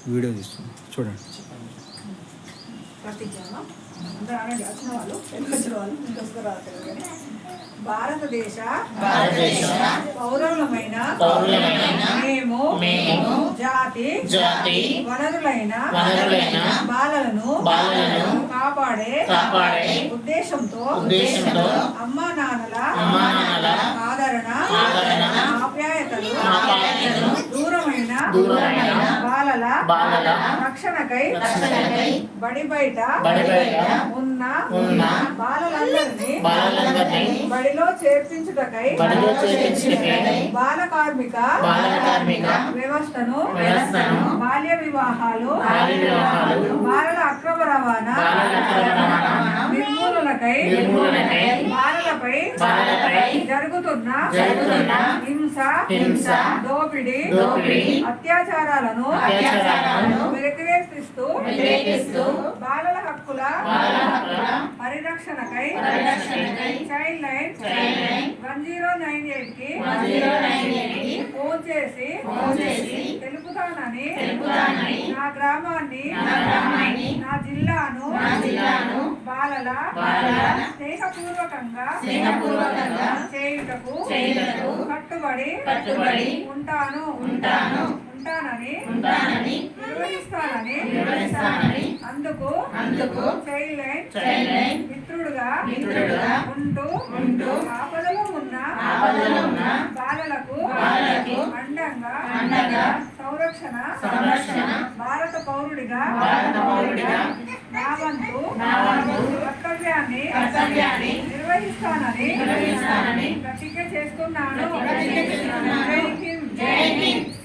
Video తీస్తుంది చూడండి. భారతదేశ పౌరులమైన మేము జాతి వనరులైన బాలలను కాపాడే ఉద్దేశంతో అమ్మా నాన్నల ఆదరణ ఆప్యాయతలు దూరమైన బాలల రక్షణకై బడి బయట ఉన్న బాలలందరినీ బడిలో చేర్పించుటకై బాల కార్మిక వ్యవస్థను బాల్య వివాహాలు బాలల అక్రమ రవాణా నిర్మూలనకై బాలలపై జరుగుతున్న హింస దోపిడీ అత్యాచారాలను వ్యతిరేకిస్తూ బాలల హక్కుల పరిరక్షణకై చైల్డ్ లైన్ 1098 కి ఫోన్ చేసి తెలుపుతానని నా గ్రామాన్ని నా జిల్లాను బాలల స్నేహపూర్వకంగా చేయుటకు కట్టుబడి ఉంటానని నిర్వహిస్తానని అందుకు చైల్డ్ లైన్ మిత్రుడుగా ఉంటూ ఆపదలో ఉన్న బాలలకు అండంగా సంరక్షణ భారత పౌరుడిగా నా వంతు కర్తవ్యాన్ని నిర్వహిస్తానని ప్రతిజ్ఞ చేస్తున్నాను. జై హింద్.